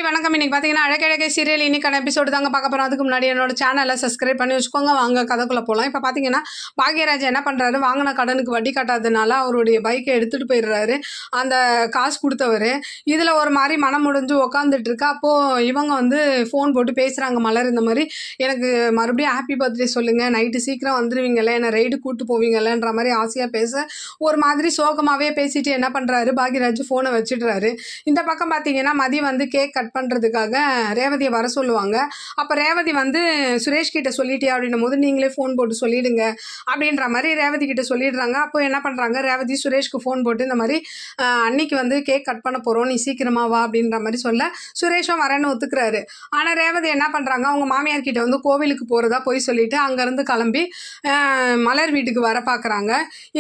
வணக்கம். இன்னைக்கு பார்த்தீங்கன்னா அழகழகை சீரியல் இன்னைக்கான எபிசோடு தாங்க பார்க்க போகிறோம். அதுக்கு முன்னாடி என்னோட சேனலை சப்ஸ்கிரைப் பண்ணி வச்சுக்கோங்க. வாங்க கதைக்குள்ளே போகலாம். இப்போ பார்த்தீங்கன்னா பாக்யராஜ் என்ன பண்ணுறாரு, வாங்கின கடனுக்கு வட்டி கட்டாததுனால அவருடைய பைக்கை எடுத்துகிட்டு போயிடுறாரு அந்த காசு கொடுத்தவர். இதில் ஒரு மாதிரி மனம் முடிஞ்சு உக்காந்துட்டு இருக்கா. அப்போது இவங்க வந்து ஃபோன் போட்டு பேசுகிறாங்க. மலர் இந்த மாதிரி எனக்கு மறுபடியும் ஹாப்பி பர்த்டே சொல்லுங்கள், நைட்டு சீக்கிரம் வந்துடுவீங்கள்ல, என்னை ரைடு கூப்பிட்டு போவீங்கள்லன்ற மாதிரி ஆசையாக பேச ஒரு மாதிரி சோகமாகவே பேசிட்டு என்ன பண்ணுறாரு, பாக்யராஜ் ஃபோனை வச்சிடுறாரு. இந்த பக்கம் பார்த்தீங்கன்னா மதி வந்து கேக் கட் பண்ணுறதுக்காக ரேவதியை வர சொல்லுவாங்க. அப்போ ரேவதி வந்து சுரேஷ் கிட்ட சொல்லிட்டியா அப்படின்னும் போது நீங்களே ஃபோன் போட்டு சொல்லிடுங்க அப்படின்ற மாதிரி ரேவதி கிட்ட சொல்லிடுறாங்க. அப்போ என்ன பண்ணுறாங்க, ரேவதி சுரேஷ்க்கு ஃபோன் போட்டு இந்த மாதிரி அன்னைக்கு வந்து கேக் கட் பண்ண போகிறோம், நீ சீக்கிரமா வா அப்படின்ற மாதிரி சொல்ல சுரேஷும் வரேன்னு ஒத்துக்கிறாரு. ஆனால் ரேவதி என்ன பண்ணுறாங்க, அவங்க மாமியார் கிட்ட வந்து கோவிலுக்கு போகிறதா போய் சொல்லிட்டு அங்கேருந்து கிளம்பி மலர் வீட்டுக்கு வர பார்க்குறாங்க.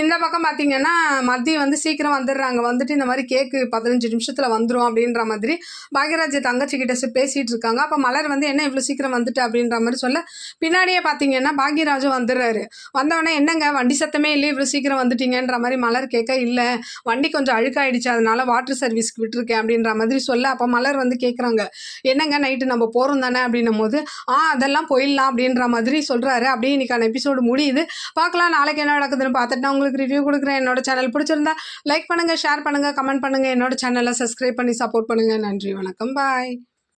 இந்த பக்கம் பார்த்தீங்கன்னா மதி வந்து சீக்கிரம் வந்துடுறாங்க. வந்துட்டு இந்த மாதிரி கேக்கு 15 நிமிஷத்தில் வந்துடும் அப்படின்ற மாதிரி பாக்யராஜ் தங்கச்சி கிட்ட பேசிட்டு இருக்காங்க. அப்போ மலர் வந்து என்ன இவ்வளோ சீக்கிரம் வந்துட்டு அப்படின்ற மாதிரி சொல்ல பின்னாடியே பார்த்தீங்கன்னா பாக்யராஜும் வந்துடுறாரு. வந்தவொடனே என்னங்க வண்டி சத்தமே இல்லை, இவ்வளோ சீக்கிரம் வந்துட்டீங்கன்ற மாதிரி மலர் கேட்க, இல்லை வண்டி கொஞ்சம் அழுக்காயிடுச்சு அதனால வாட்டர் சர்வீஸ்க்கு விட்டுருக்கேன் அப்படின்ற மாதிரி சொல்ல, அப்போ மலர் வந்து கேட்குறாங்க, என்னங்க நைட்டு நம்ம போகிறோம் தானே அப்படின்னும் போது அதெல்லாம் போயிடலாம் அப்படின்ற மாதிரி சொல்கிறாரு. அப்படியே இன்னைக்கான எபிசோடு முடியுது. பார்க்கலாம் நாளைக்கு என்ன நடக்குதுன்னு பார்த்துட்டு நான் உங்களுக்கு ரிவ்யூ கொடுக்குறேன். என்னோட சேனல் பிடிச்சிருந்தா லைக் பண்ணுங்கள், ஷேர் பண்ணுங்கள், கமெண்ட் பண்ணுங்கள், என்னோட சேனலை சப்ஸ்கிரைப் பண்ணி சப்போர்ட் பண்ணுங்கள். நன்றி, வணக்கம், பாய்.